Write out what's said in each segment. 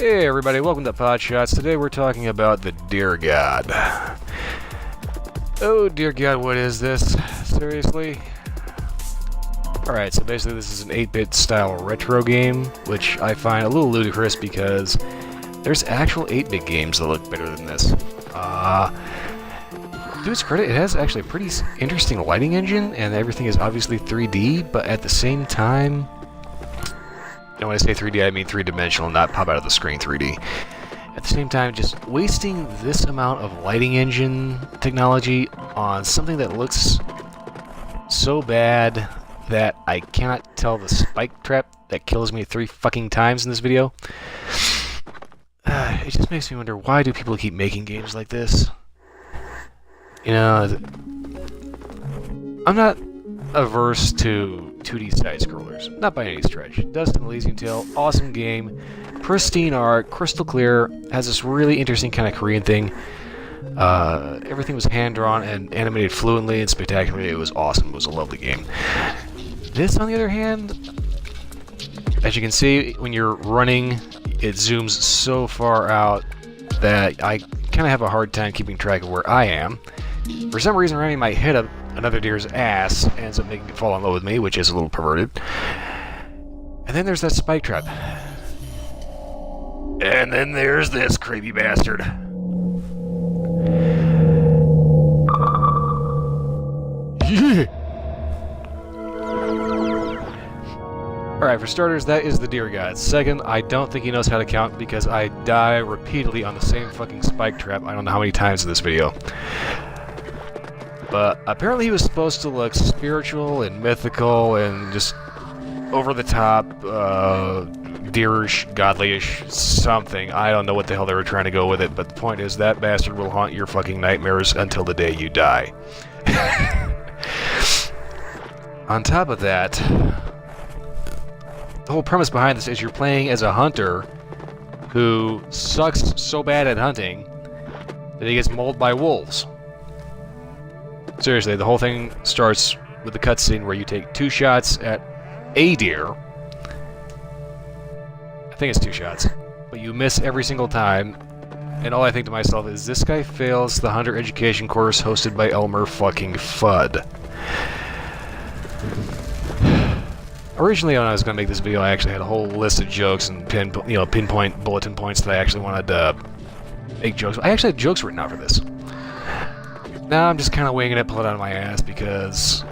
Hey everybody, welcome to Potshots. Today we're talking about the Dear God. Oh dear God, what is this? Seriously? Alright, so basically this is an 8-bit style retro game, which I find a little ludicrous because there's actual 8-bit games that look better than this. To its credit, it has actually a pretty interesting lighting engine, and everything is obviously 3D, but at the same time... And when I say 3D, I mean 3-dimensional, not pop out of the screen 3D. At the same time, just wasting this amount of lighting engine technology on something that looks so bad that I cannot tell the spike trap that kills me 3 fucking times in this video. It just makes me wonder, why do people keep making games like this? You know, I'm not averse to 2D side-scrollers, not by any stretch. Dustin Elysium Tale, awesome game, pristine art, crystal clear, has this really interesting kind of Korean thing. Everything was hand-drawn and animated fluently and spectacularly. It was awesome. It was a lovely game. This, on the other hand, as you can see, when you're running, it zooms so far out that I kind of have a hard time keeping track of where I am. For some reason, ramming my head up another deer's ass ends up making it fall in love with me, which is a little perverted. And then there's that spike trap. And then there's this creepy bastard. Yeah. Alright, for starters, that is the Deer God. Second, I don't think he knows how to count because I die repeatedly on the same fucking spike trap I don't know how many times in this video. But apparently he was supposed to look spiritual and mythical and just over-the-top, deerish, godly-ish something. I don't know what the hell they were trying to go with it, but the point is that bastard will haunt your fucking nightmares until the day you die. On top of that, the whole premise behind this is you're playing as a hunter who sucks so bad at hunting that he gets mauled by wolves. Seriously, the whole thing starts with the cutscene where you take 2 shots at a deer. I think it's 2 shots, but you miss every single time, and all I think to myself is, this guy fails the hunter education course hosted by Elmer fucking Fudd. Originally, when I was going to make this video, I actually had a whole list of jokes and pinpoint bulletin points that I actually wanted to make jokes. I actually had jokes written out for this. Now I'm just kind of winging it, pull it out of my ass, because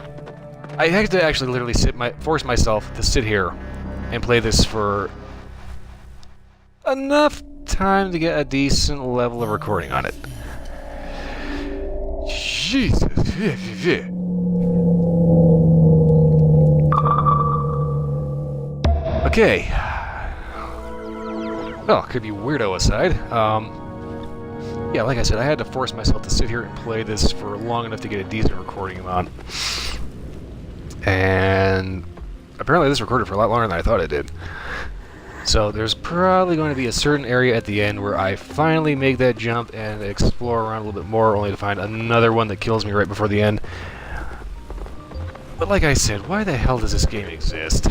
I had to actually literally force myself to sit here and play this for enough time to get a decent level of recording on it. Jesus. Okay. Well, could be weirdo aside. Yeah, like I said, I had to force myself to sit here and play this for long enough to get a decent recording amount. And apparently this recorded for a lot longer than I thought it did. So there's probably going to be a certain area at the end where I finally make that jump and explore around a little bit more, only to find another one that kills me right before the end. But like I said, why the hell does this game exist?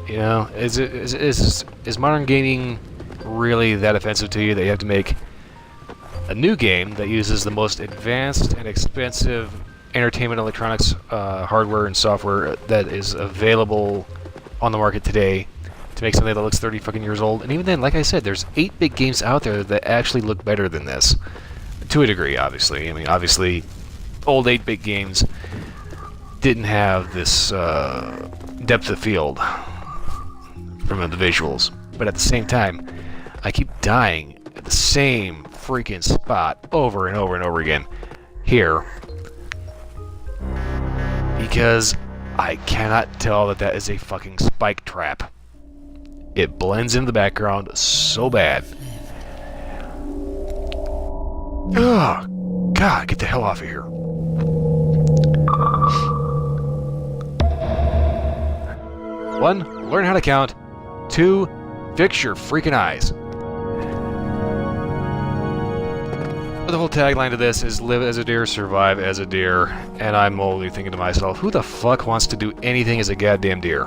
You know, is modern gaming really that offensive to you that you have to make a new game that uses the most advanced and expensive entertainment electronics hardware and software that is available on the market today to make something that looks 30 fucking years old? And even then, like I said, there's 8-bit games out there that actually look better than this. To a degree, obviously. I mean, obviously, old 8-bit games didn't have this depth of field from the visuals. But at the same time, I keep dying at the same freaking spot over and over and over again here because I cannot tell that that is a fucking spike trap. It blends into the background so bad. Oh, God, get the hell off of here. One, learn how to count. 2, fix your freaking eyes. The whole tagline to this is live as a deer, survive as a deer, and I'm only thinking to myself, who the fuck wants to do anything as a goddamn deer?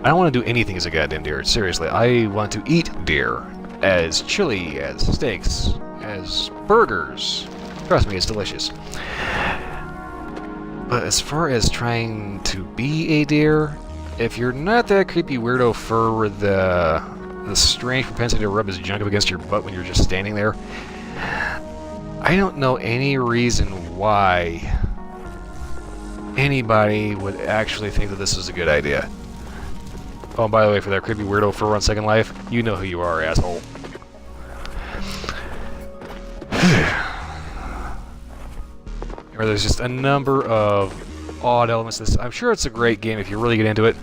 I don't want to do anything as a goddamn deer. Seriously, I want to eat deer. As chili, as steaks, as burgers. Trust me, it's delicious. But as far as trying to be a deer, if you're not that creepy weirdo fur with the strange propensity to rub his junk up against your butt when you're just standing there, I don't know any reason why anybody would actually think that this is a good idea. Oh, and by the way, for that creepy weirdo fur on Second Life, you know who you are, asshole. There's just a number of odd elements to this. I'm sure it's a great game if you really get into it.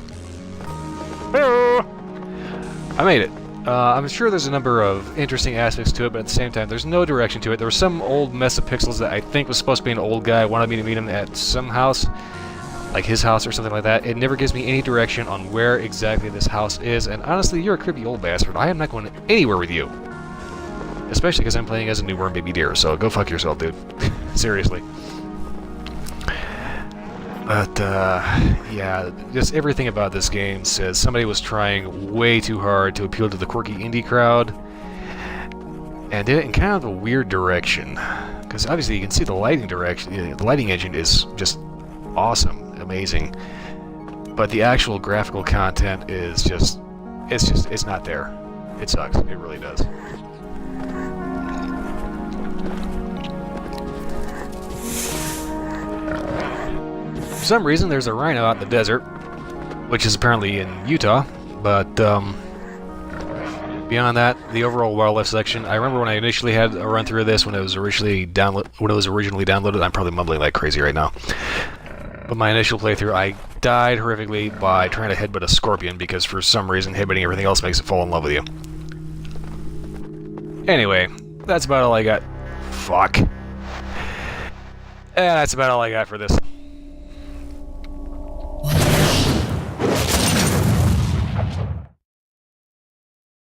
I made it. I'm sure there's a number of interesting aspects to it, but at the same time, there's no direction to it. There was some old mess of pixels that I think was supposed to be an old guy, wanted me to meet him at some house, like his house or something like that. It never gives me any direction on where exactly this house is, and honestly, you're a creepy old bastard. I am not going anywhere with you. Especially because I'm playing as a newborn baby deer, so go fuck yourself, dude. Seriously. But, yeah, just everything about this game says somebody was trying way too hard to appeal to the quirky indie crowd, and did it in kind of a weird direction. Because obviously you can see the lighting direction, the lighting engine is just awesome, amazing. But the actual graphical content is just, it's not there. It sucks, it really does. For some reason, there's a rhino out in the desert, which is apparently in Utah, but beyond that, the overall wildlife section, I remember when I initially had a run through of this when it was originally downloaded. I'm probably mumbling like crazy right now. But my initial playthrough, I died horrifically by trying to headbutt a scorpion because for some reason headbutting everything else makes it fall in love with you. Anyway, that's about all I got. Fuck. And that's about all I got for this.